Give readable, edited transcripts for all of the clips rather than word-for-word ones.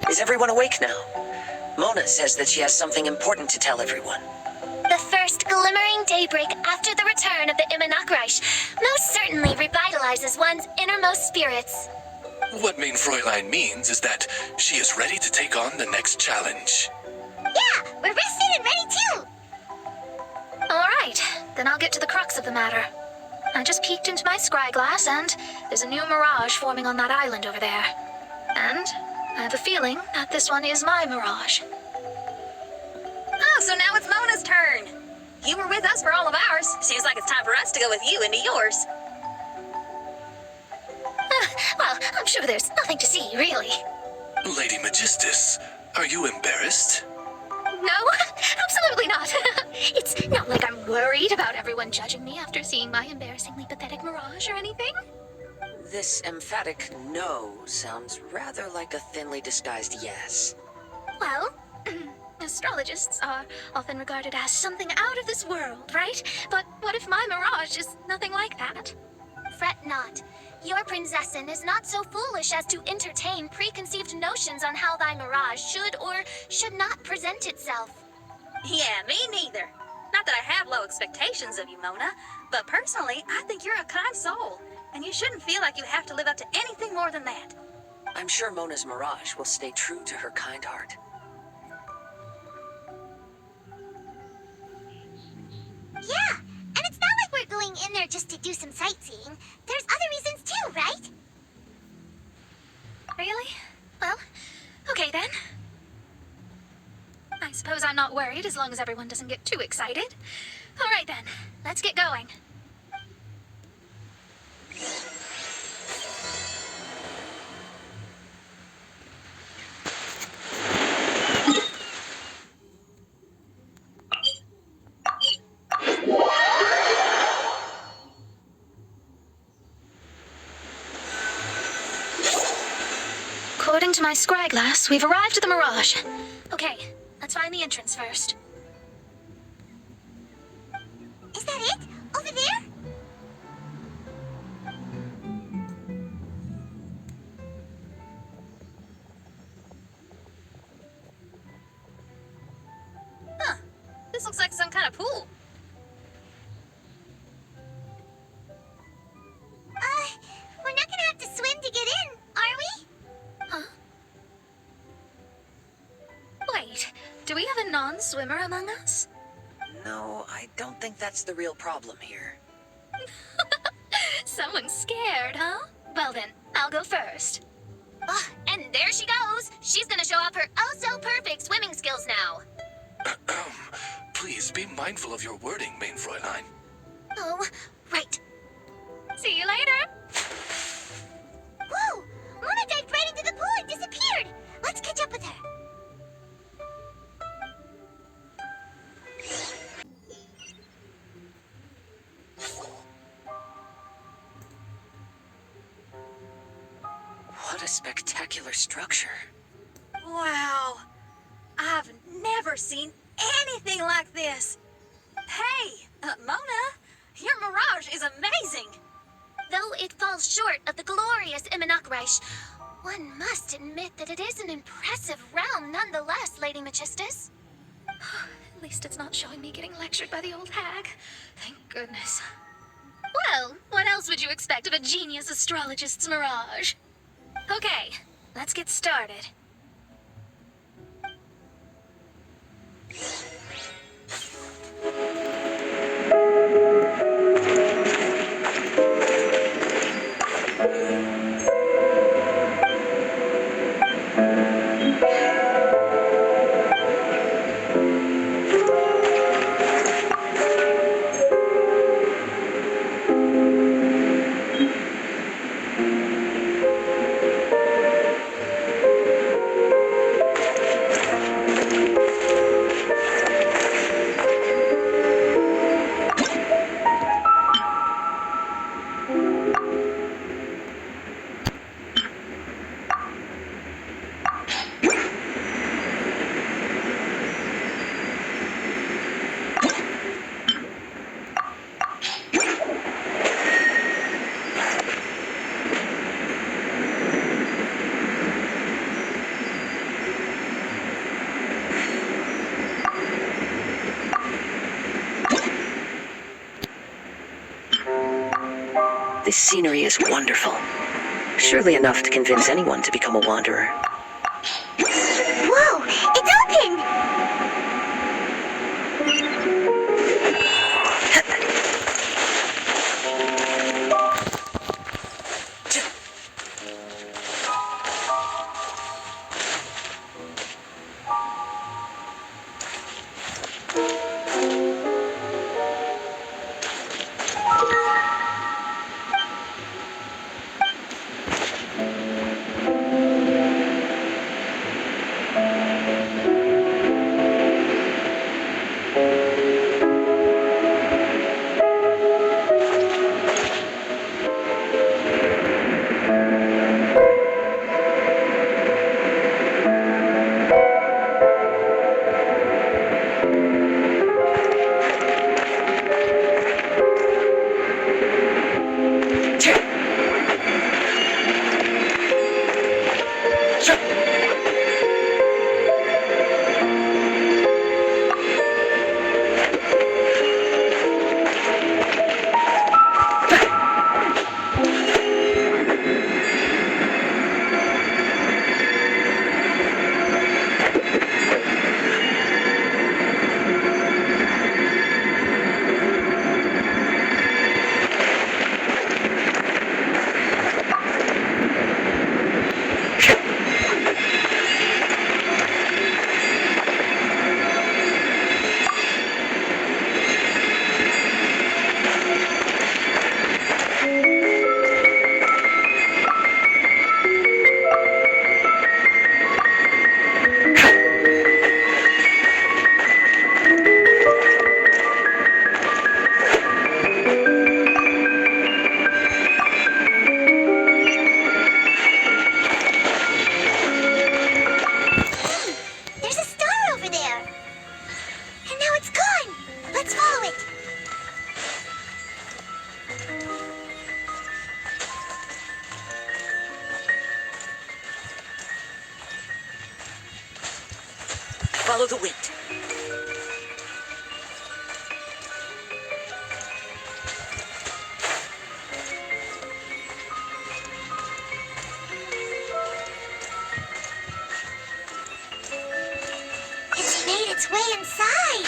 Is everyone awake now? Mona says that she has something important to tell everyone. The first glimmering daybreak after the return of the Immunakreich most certainly revitalizes one's innermost spirits. What Main Fräulein means is that she is ready to take on the next challenge. Yeah, we're rested and ready too! Alright, then I'll get to the crux of the matter. I just peeked into my scryglass and there's a new mirage forming on that island over there. And I have a feeling that this one is my mirage. Oh, so now it's Mona's turn. You were with us for all of ours. Seems like it's time for us to go with you into yours. Well, I'm sure there's nothing to see, really. Lady Magistus, are you embarrassed? No, absolutely not. It's not like I'm worried about everyone judging me after seeing my embarrassingly pathetic mirage or anything. This emphatic no sounds rather like a thinly disguised yes. Well, astrologists are often regarded as something out of this world, right? But what if my mirage is nothing like that? Fret not. Your prinzessin is not so foolish as to entertain preconceived notions on how thy mirage should or should not present itself. Yeah, me neither. Not that I have low expectations of you, Mona, but personally, I think you're a kind soul, and you shouldn't feel like you have to live up to anything more than that. I'm sure Mona's mirage will stay true to her kind heart. Yeah, and it's not like we're going in there just to do some sightseeing. There's other reasons too, right? Really? Well, okay then. I suppose I'm not worried as long as everyone doesn't get too excited. All right then, let's get going. According to my scryglass, we've arrived at the Mirage. Okay, let's find the entrance first. Is that it? Over there? Huh. This looks like some kind of pool. We're not gonna have to swim to get in, are we? Huh? Wait, do we have a non-swimmer among us? No, I don't think that's the real problem here. Someone's scared, huh? Well then, I'll go first. And there she goes! She's gonna show off her oh-so-perfect swimming skills now! Please be mindful of your wording, Main Fräulein. Oh, right. See you later! Whoa! Mona dived right into the pool and disappeared! Let's catch up with her. What a spectacular structure. Wow. I've never seen anything like this. Hey, Mona, your mirage is amazing. Though it falls short of the glorious Immunakreich, one must admit that it is an impressive realm nonetheless, Lady Magistus. At least it's not showing me getting lectured by the old hag. Thank goodness. Well, what else would you expect of a genius astrologist's mirage? Okay, let's get started. This scenery is wonderful. Surely enough to convince anyone to become a wanderer. Whoa! It's open! Follow the wind. It's made its way inside.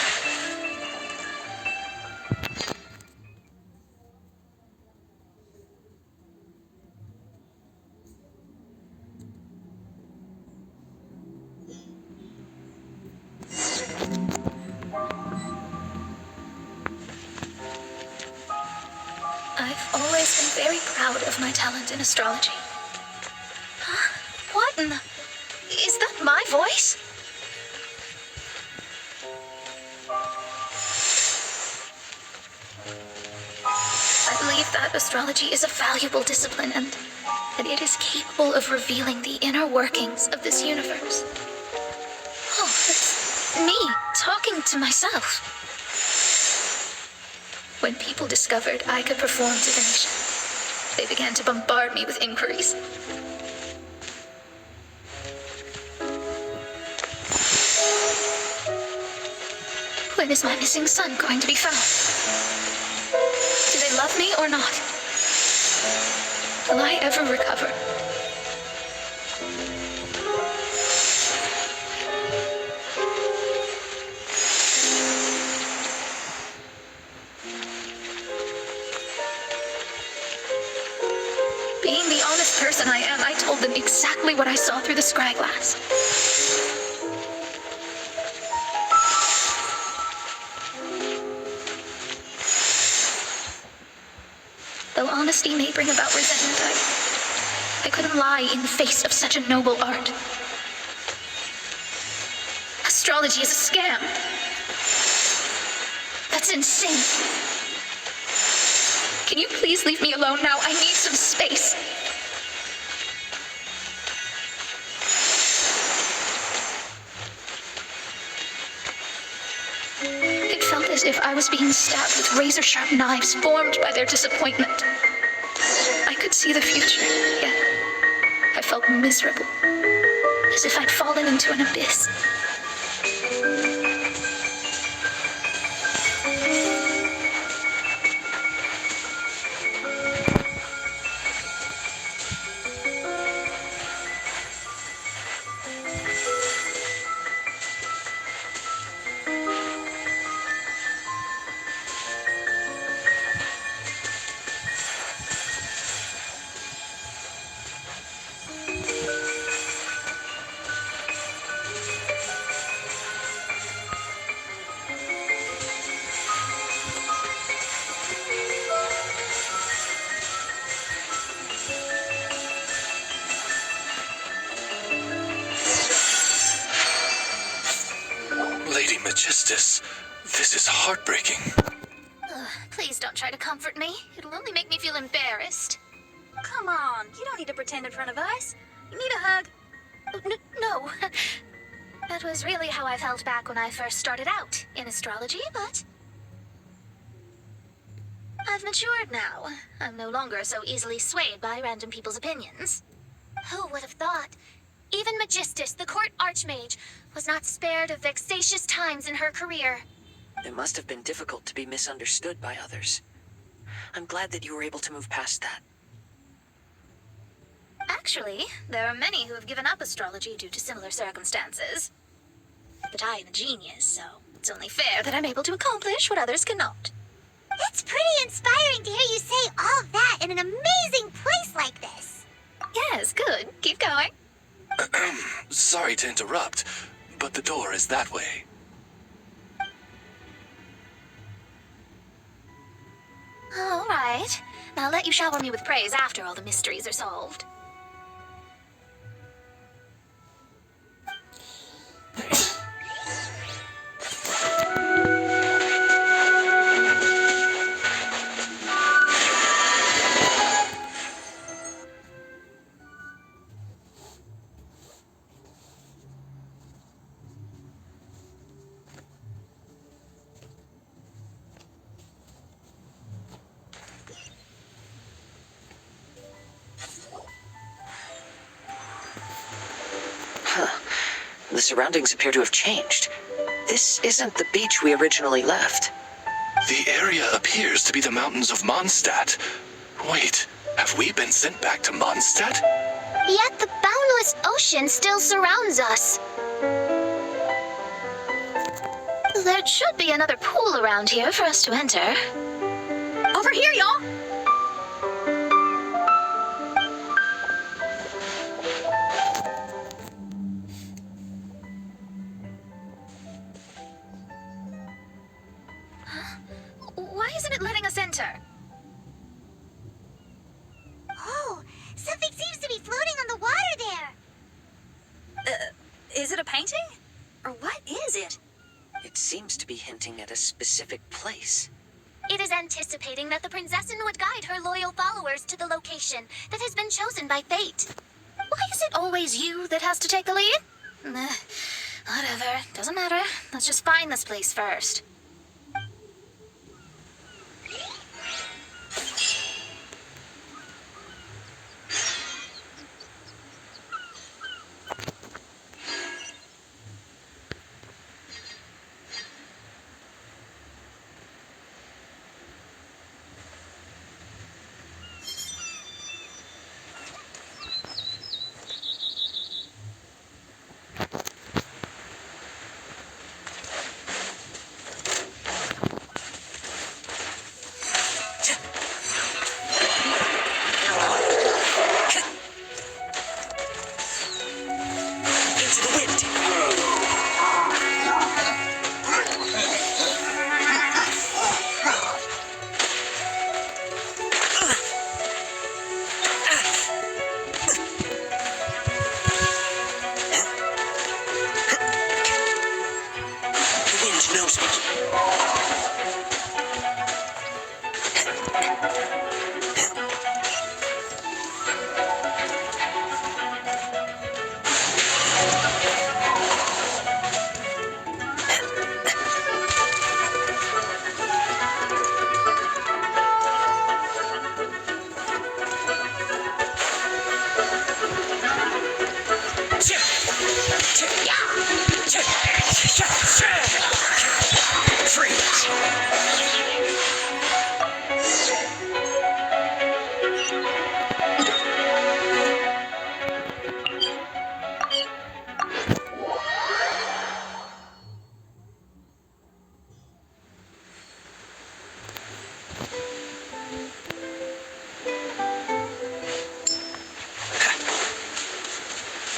I've always been very proud of my talent in astrology. Huh? What in the... Is that my voice? I believe that astrology is a valuable discipline and that it is capable of revealing the inner workings of this universe. Oh, it's me talking to myself. When people discovered I could perform divination, they began to bombard me with inquiries. When is my missing son going to be found? Do they love me or not? Will I ever recover? Being the honest person I am, I told them exactly what I saw through the scry glass. Though honesty may bring about resentment, I couldn't lie in the face of such a noble art. Astrology is a scam. That's insane. Can you please leave me alone now? I need some space. It felt as if I was being stabbed with razor-sharp knives formed by their disappointment. I could see the future, yet I felt miserable, as if I'd fallen into an abyss. Magistus, this is heartbreaking. Please don't try to comfort me. It'll only make me feel embarrassed. Come on, you don't need to pretend in front of us. You need a hug. No. That was really how I felt back when I first started out in astrology, but I've matured now. I'm no longer so easily swayed by random people's opinions. Who would have thought? Even Magistus, the court archmage, was not spared of vexatious times in her career. It must have been difficult to be misunderstood by others. I'm glad that you were able to move past that. Actually, there are many who have given up astrology due to similar circumstances. But I am a genius, so it's only fair that I'm able to accomplish what others cannot. It's pretty inspiring to hear you say all of that in an amazing place like this. Yes, good. Keep going. Sorry to interrupt, but the door is that way. All right. Now I'll let you shower me with praise after all the mysteries are solved. The surroundings appear to have changed. This isn't the beach we originally left. The area appears to be the mountains of Mondstadt. Wait, have we been sent back to Mondstadt? Yet the boundless ocean still surrounds us. There should be another pool around here for us to enter. Over here, y'all. Why isn't it letting us enter? Oh, something seems to be floating on the water there. Is it a painting? Or what is it? It seems to be hinting at a specific place. It is anticipating that the Prinzessin would guide her loyal followers to the location that has been chosen by fate. Why is it always you that has to take the lead? Whatever, doesn't matter. Let's just find this place first. Into the wind! The wind knows me.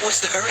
What's the hurry?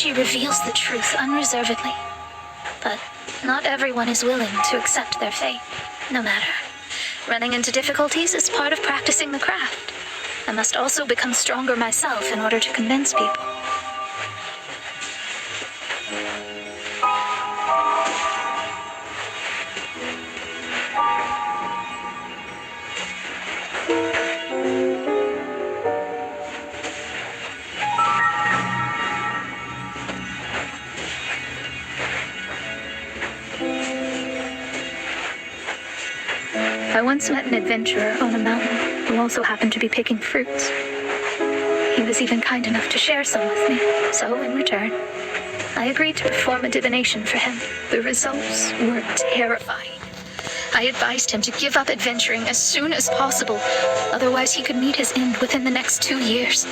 astrology reveals the truth unreservedly. But not everyone is willing to accept their fate. No matter. Running into difficulties is part of practicing the craft. I must also become stronger myself in order to convince people. I once met an adventurer on a mountain who also happened to be picking fruits. He was even kind enough to share some with me, so in return, I agreed to perform a divination for him. The results were terrifying. I advised him to give up adventuring as soon as possible, otherwise he could meet his end within the next 2 years.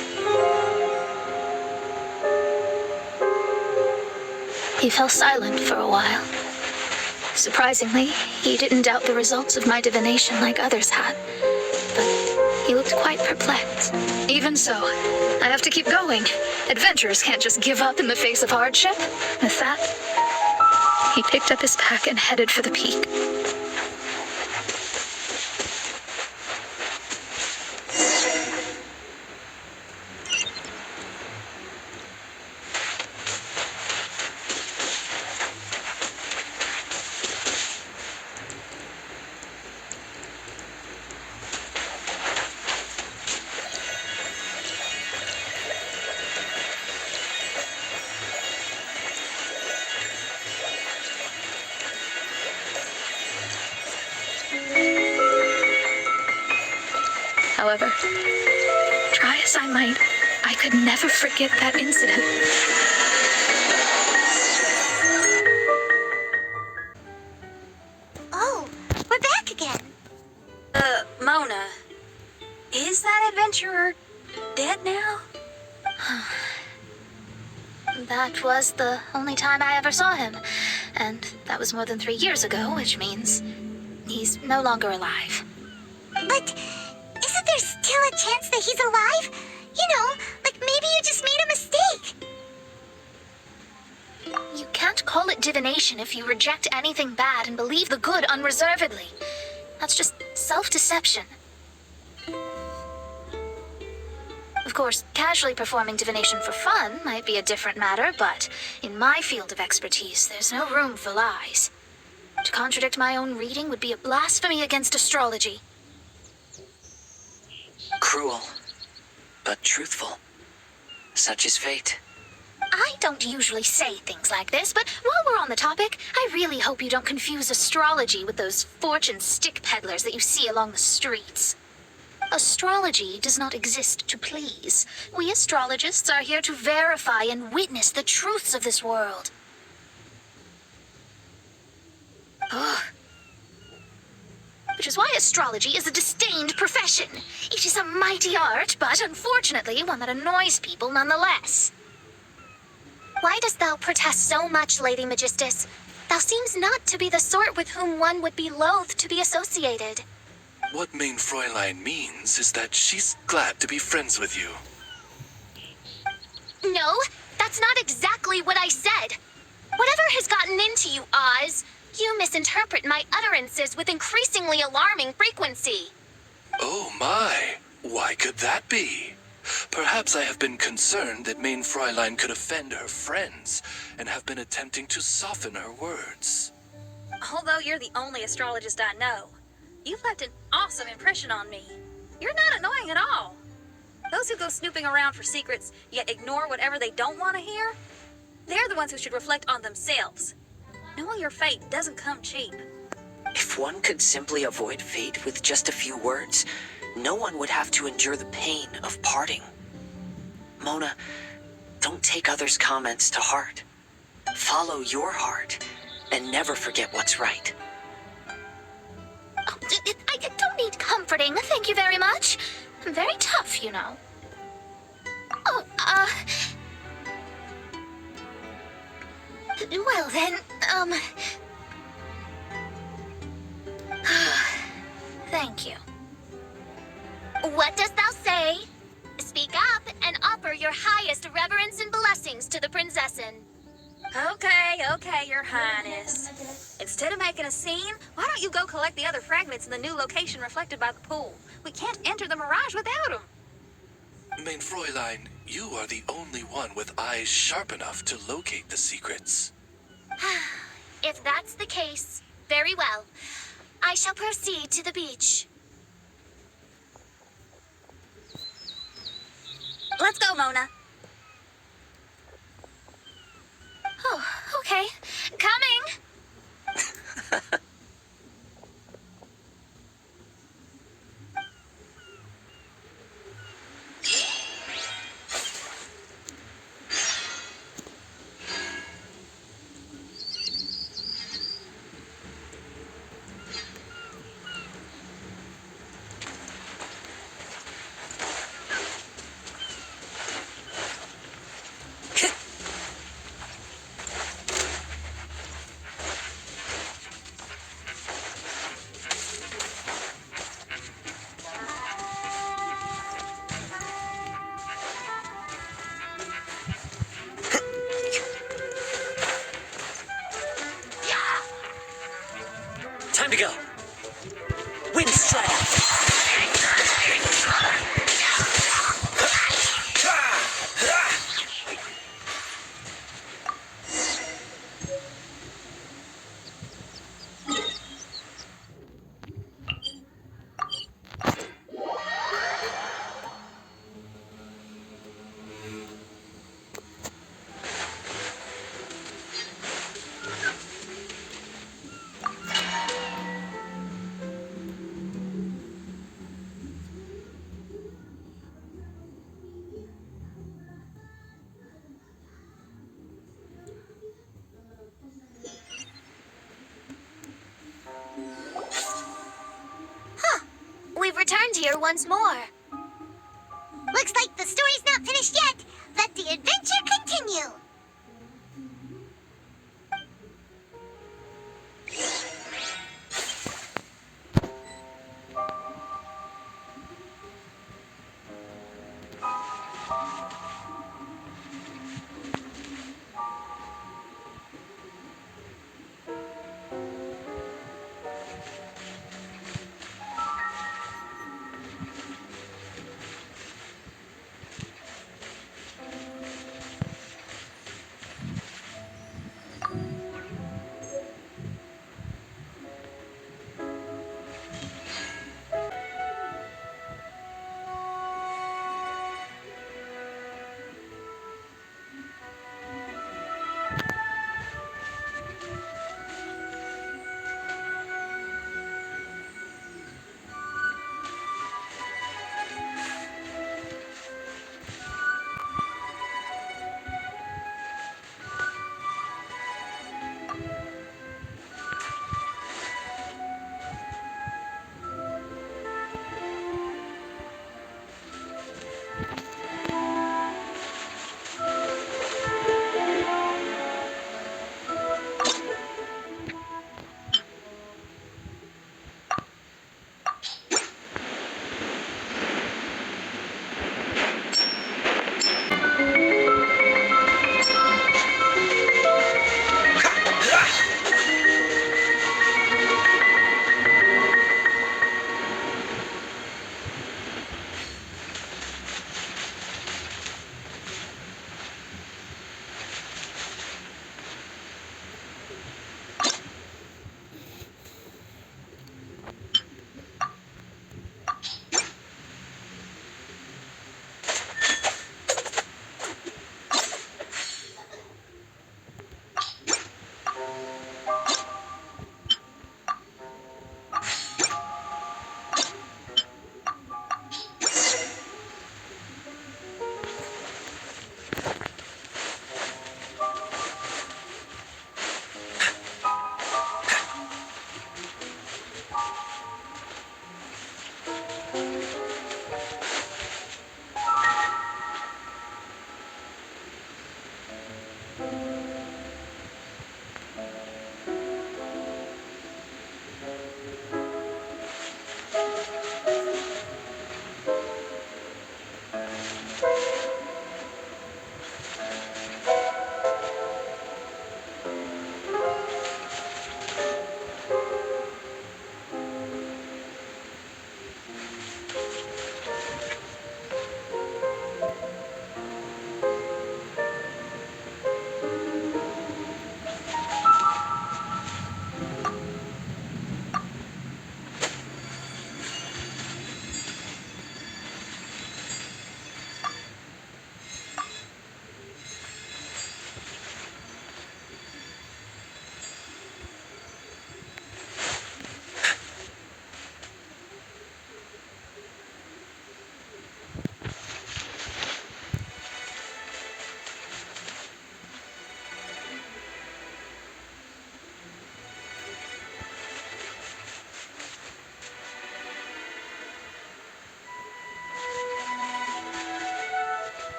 He fell silent for a while. Surprisingly, he didn't doubt the results of my divination like others had, but he looked quite perplexed. Even so, I have to keep going. Adventurers can't just give up in the face of hardship. With that, he picked up his pack and headed for the peak. However, try as I might, I could never forget that incident. Oh, we're back again. Mona, is that adventurer dead now? That was the only time I ever saw him, and that was more than 3 years ago, which means he's no longer alive. But isn't there still a chance that he's alive? You know, like maybe you just made a mistake. You can't call it divination if you reject anything bad and believe the good unreservedly. That's just self-deception. Of course, casually performing divination for fun might be a different matter, but in my field of expertise, there's no room for lies. To contradict my own reading would be a blasphemy against astrology. Cruel, but truthful. Such is fate. I don't usually say things like this, but while we're on the topic, I really hope you don't confuse astrology with those fortune stick peddlers that you see along the streets. Astrology does not exist to please. We astrologists are here to verify and witness the truths of this world. Ugh. Which is why astrology is a disdained profession. It is a mighty art, but unfortunately one that annoys people nonetheless. Why dost thou protest so much, Lady Magistus? Thou seems not to be the sort with whom one would be loath to be associated. What Main Fräulein means is that she's glad to be friends with you. No, that's not exactly what I said. Whatever has gotten into you, Oz, you misinterpret my utterances with increasingly alarming frequency. Oh my, why could that be? Perhaps I have been concerned that Main Fräulein could offend her friends, and have been attempting to soften her words. Although you're the only astrologist I know, you've left an awesome impression on me. You're not annoying at all. Those who go snooping around for secrets, yet ignore whatever they don't want to hear, they're the ones who should reflect on themselves. Knowing your fate doesn't come cheap. If one could simply avoid fate with just a few words, no one would have to endure the pain of parting. Mona, don't take others' comments to heart. Follow your heart, and never forget what's right. Oh, I don't need comforting, thank you very much. I'm very tough, you know. Oh, well then, thank you. What dost thou say? Speak up and operate offer your highest reverence and blessings to the prinzessin. Okay, Your Highness. Instead of making a scene, why don't you go collect the other fragments in the new location reflected by the pool? We can't enter the mirage without them. Main Fräulein, you are the only one with eyes sharp enough to locate the secrets. If that's the case, very well. I shall proceed to the beach. Let's go, Mona. Oh, okay. Coming! Time to go. Wind strike. We've returned here once more. Looks like the story's not finished yet. Let the adventure continue.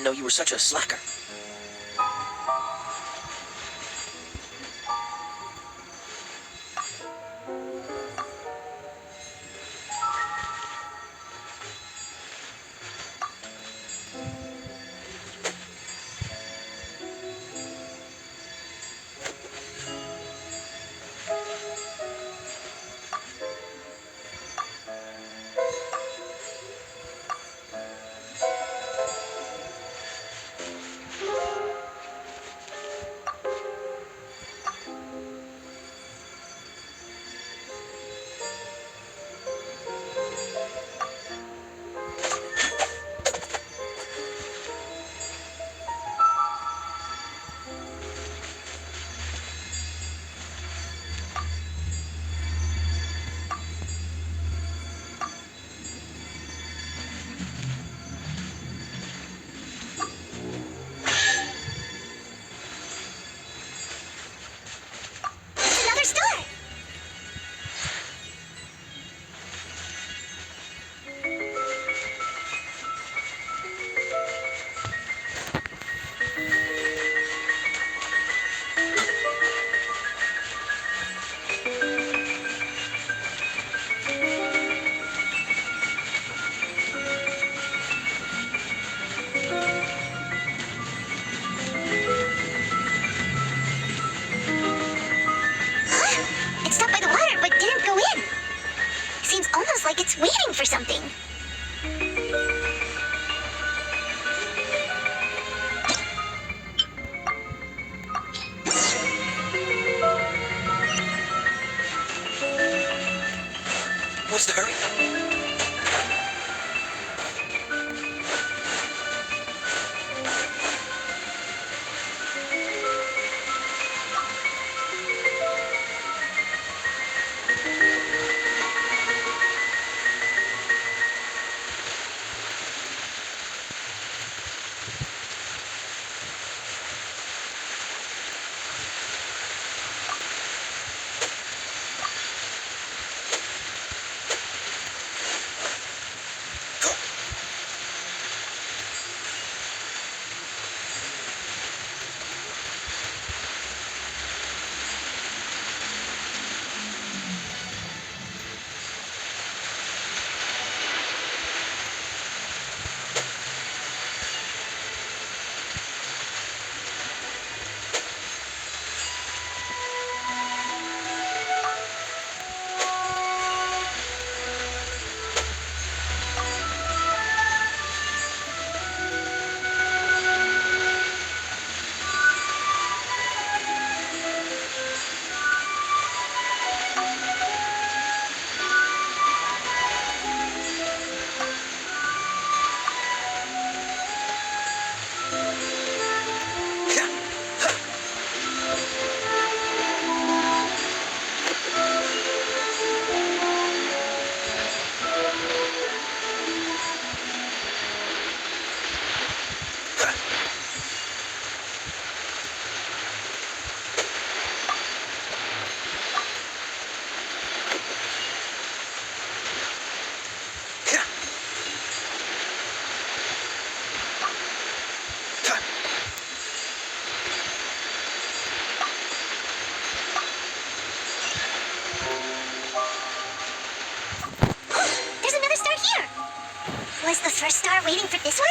didn't know you were such a slacker. Another star! It stopped by the water, but didn't go in. Seems almost like it's waiting for something. What's the hurry? There's another star here! Was the first star waiting for this one?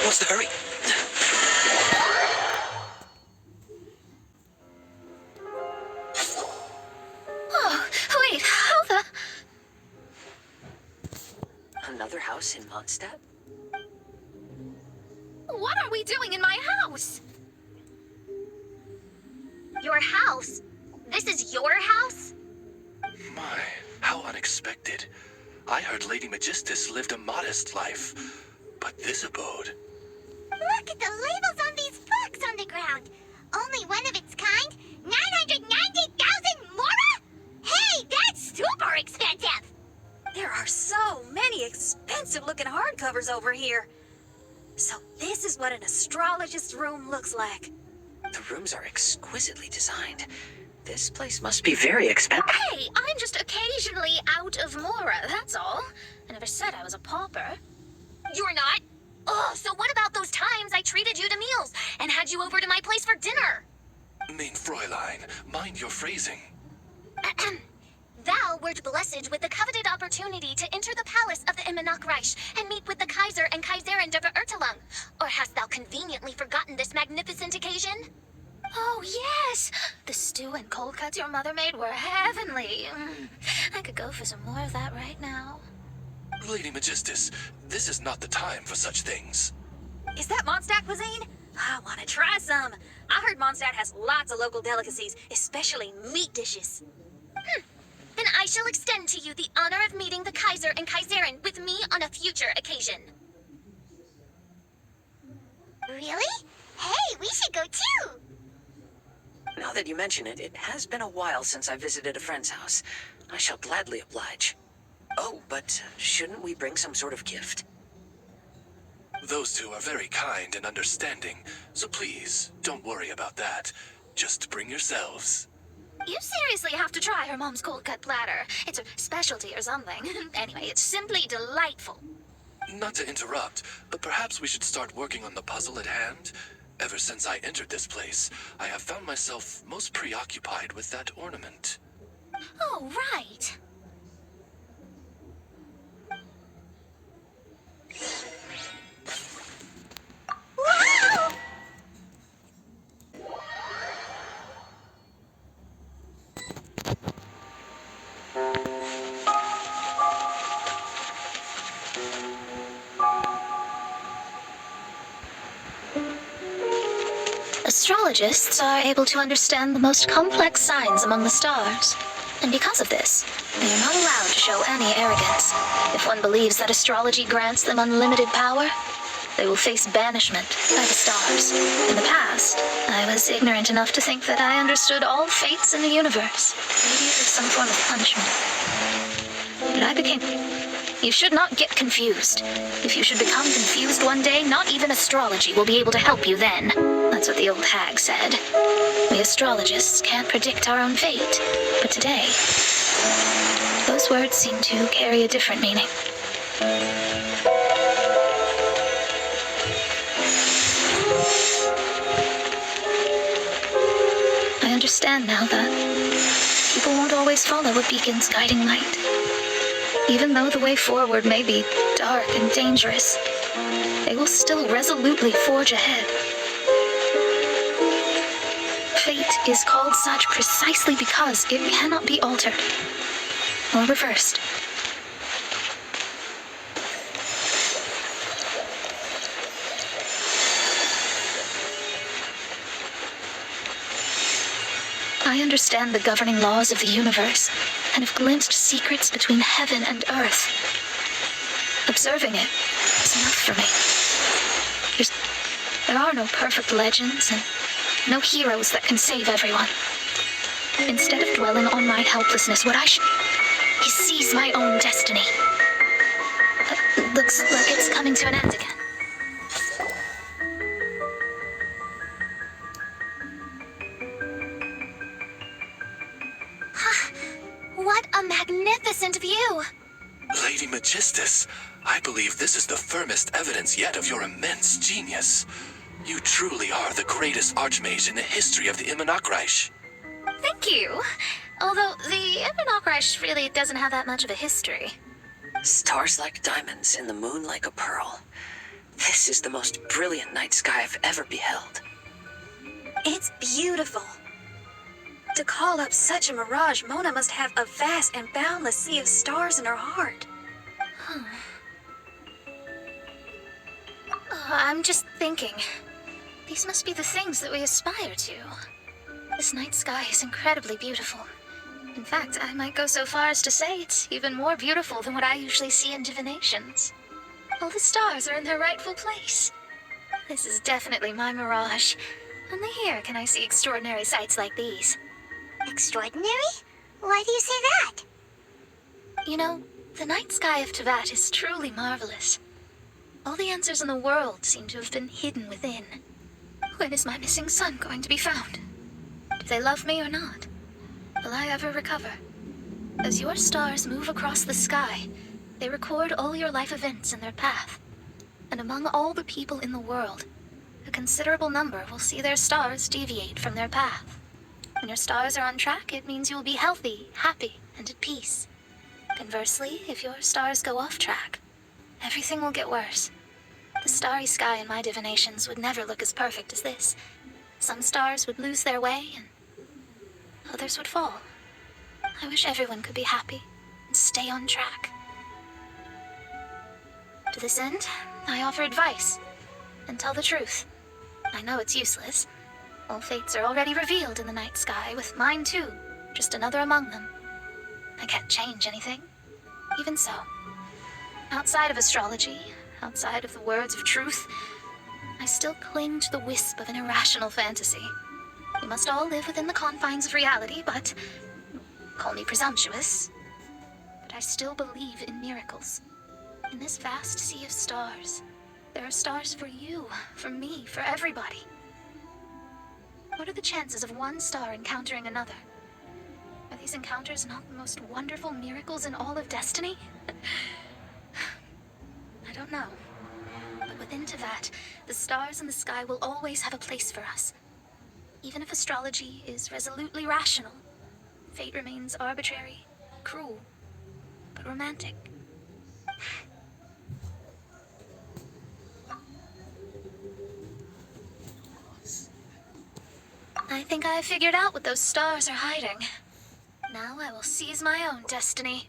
What's the hurry? Oh, wait, how the... Another house in Mondstadt? What are we doing in my house? Your house? This is your house? My, how unexpected. I heard Lady Magistus lived a modest life, but this abode... Look at the labels on these books on the ground. Only one of its kind? 990,000 mora? Hey, that's super expensive! There are so many expensive-looking hardcovers over here. So this is what an astrologist's room looks like. The rooms are exquisitely designed. This place must be very expensive. Hey, I'm just occasionally out of mora, that's all. I never said I was a pauper. You're not? Oh, so what about those times I treated you to meals and had you over to my place for dinner? Main Fräulein, mind your phrasing. Thou wert blessed with the coveted opportunity to enter the palace of the Immenachreich and meet with the Kaiser and Kaiserin der Verurteilung. Or hast thou conveniently forgotten this magnificent occasion? Oh, yes! The stew and cold cuts your mother made were heavenly. I could go for some more of that right now. Lady Magistus, this is not the time for such things. Is that Mondstadt cuisine? I want to try some. I heard Mondstadt has lots of local delicacies, especially meat dishes. Then I shall extend to you the honor of meeting the Kaiser and Kaiserin with me on a future occasion. Really? Hey, we should go too! Now that you mention it, it has been a while since I visited a friend's house. I shall gladly oblige. Oh, but shouldn't we bring some sort of gift? Those two are very kind and understanding, so please, don't worry about that. Just bring yourselves. You seriously have to try her mom's cold cut platter. It's a specialty or something. Anyway, it's simply delightful. Not to interrupt, but perhaps we should start working on the puzzle at hand? Ever since I entered this place, I have found myself most preoccupied with that ornament. Oh, right. Wow! Astrologists are able to understand the most complex signs among the stars. And because of this, they are not allowed to show any arrogance. If one believes that astrology grants them unlimited power, they will face banishment by the stars. In the past, I was ignorant enough to think that I understood all fates in the universe. Maybe it was some form of punishment. But I became... You should not get confused. If you should become confused one day, not even astrology will be able to help you then. That's what the old hag said. We astrologists can't predict our own fate. But today, those words seem to carry a different meaning. I understand now that people won't always follow a beacon's guiding light. Even though the way forward may be dark and dangerous, they will still resolutely forge ahead. Fate is called such precisely because it cannot be altered or reversed. I understand the governing laws of the universe and have glimpsed secrets between heaven and earth. Observing it is enough for me. There are no perfect legends and no heroes that can save everyone. Instead of dwelling on my helplessness, what I should is seize my own destiny. Looks like it's coming to an end again. What a magnificent view! Lady Magistus, I believe this is the firmest evidence yet of your immense genius. You truly are the greatest archmage in the history of the Immenachreich. Thank you. Although the Immenachreich really doesn't have that much of a history. Stars like diamonds and the moon like a pearl. This is the most brilliant night sky I've ever beheld. It's beautiful. To call up such a mirage, Mona must have a vast and boundless sea of stars in her heart. I'm just thinking. These must be the things that we aspire to. This night sky is incredibly beautiful. In fact, I might go so far as to say it's even more beautiful than what I usually see in divinations. All the stars are in their rightful place. This is definitely my mirage. Only here can I see extraordinary sights like these. Extraordinary? Why do you say that? You know, the night sky of Teyvat is truly marvelous. All the answers in the world seem to have been hidden within. When is my missing son going to be found? Do they love me or not? Will I ever recover? As your stars move across the sky, they record all your life events in their path. And among all the people in the world, a considerable number will see their stars deviate from their path. When your stars are on track, it means you will be healthy, happy, and at peace. Conversely, if your stars go off track, everything will get worse. The starry sky in my divinations would never look as perfect as this. Some stars would lose their way, and others would fall. I wish everyone could be happy and stay on track. To this end, I offer advice and tell the truth. I know it's useless. All fates are already revealed in the night sky, with mine too, just another among them. I can't change anything. Even so, outside of astrology, outside of the words of truth, I still cling to the wisp of an irrational fantasy. We must all live within the confines of reality, but call me presumptuous. But I still believe in miracles. In this vast sea of stars, there are stars for you, for me, for everybody. What are the chances of one star encountering another? Are these encounters not the most wonderful miracles in all of destiny? I don't know. But within Teyvat, the stars in the sky will always have a place for us. Even if astrology is resolutely rational, fate remains arbitrary, cruel, but romantic. I think I have figured out what those stars are hiding. Now I will seize my own destiny.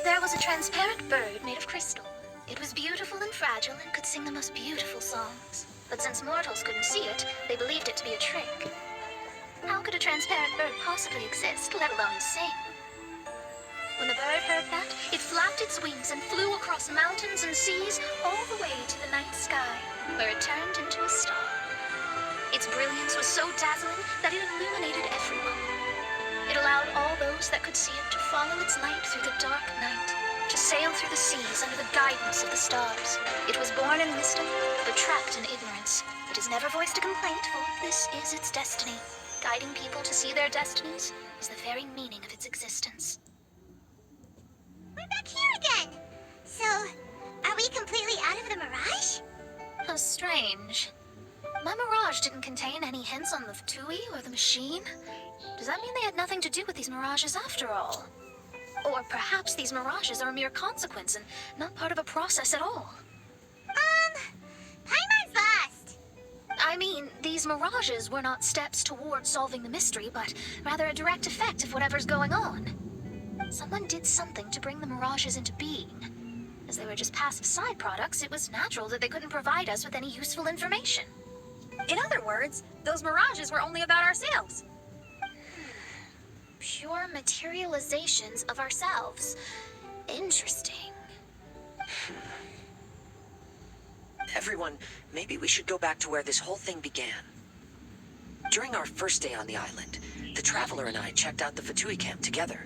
There was a transparent bird made of crystal. It was beautiful and fragile and could sing the most beautiful songs. But since mortals couldn't see it, they believed it to be a trick. How could a transparent bird possibly exist, let alone sing? When the bird heard that, it flapped its wings and flew across mountains and seas all the way to the night sky, where it turned into a star. Its brilliance was so dazzling that it illuminated everyone. It allowed all those that could see it to follow its light through the dark night, to sail through the seas under the guidance of the stars. It was born in wisdom, but trapped in ignorance. It has never voiced a complaint, for this is its destiny. Guiding people to see their destinies is the very meaning of its existence. We're back here again. So, are we completely out of the mirage? How strange. My mirage didn't contain any hints on the Fatui or the machine. Does that mean they had nothing to do with these mirages after all? Or perhaps these mirages are a mere consequence and not part of a process at all. Paimon's lost. I mean, these mirages were not steps toward solving the mystery, but rather a direct effect of whatever's going on. Someone did something to bring the mirages into being. As they were just passive side products, it was natural that they couldn't provide us with any useful information. In other words, those mirages were only about ourselves. Pure materializations of ourselves. Interesting. Everyone, maybe we should go back to where this whole thing began. During our first day on the island, the Traveler and I checked out the Fatui camp together.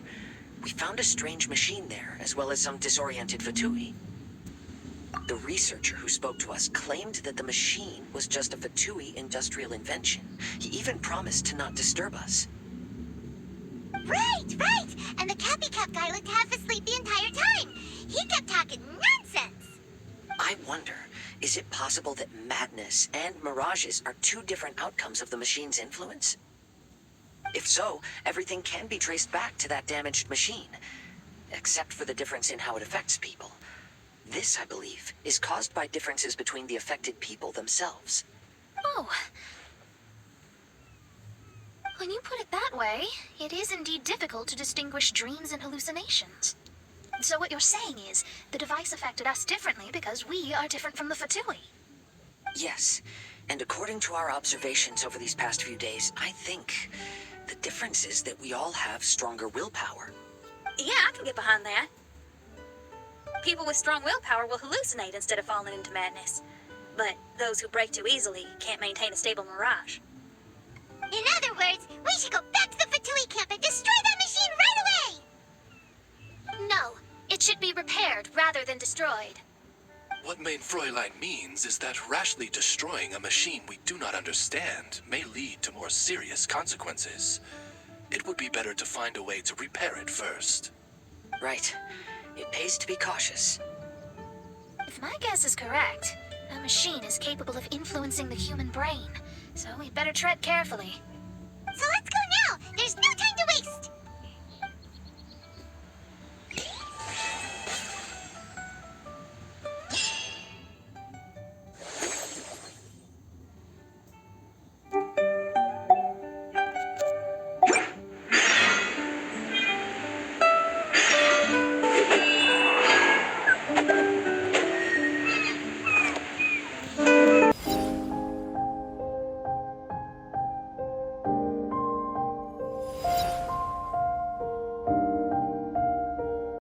We found a strange machine there, as well as some disoriented Fatui. The researcher who spoke to us claimed that the machine was just a Fatui industrial invention. He even promised to not disturb us. Right. And the Cappy Cap guy looked half asleep the entire time. He kept talking nonsense. I wonder, is it possible that madness and mirages are two different outcomes of the machine's influence? If so, everything can be traced back to that damaged machine, except for the difference in how it affects people. This, I believe, is caused by differences between the affected people themselves. Oh. When you put it that way, it is indeed difficult to distinguish dreams and hallucinations. So what you're saying is, the device affected us differently because we are different from the Fatui. Yes, and according to our observations over these past few days, I think the difference is that we all have stronger willpower. Yeah, I can get behind that. People with strong willpower will hallucinate instead of falling into madness. But those who break too easily can't maintain a stable mirage. In other words, we should go back to the Fatui camp and destroy that machine right away! No, it should be repaired rather than destroyed. What Main Fräulein means is that rashly destroying a machine we do not understand may lead to more serious consequences. It would be better to find a way to repair it first. Right. It pays to be cautious. If my guess is correct, a machine is capable of influencing the human brain, so we'd better tread carefully. So let's go now! There's no time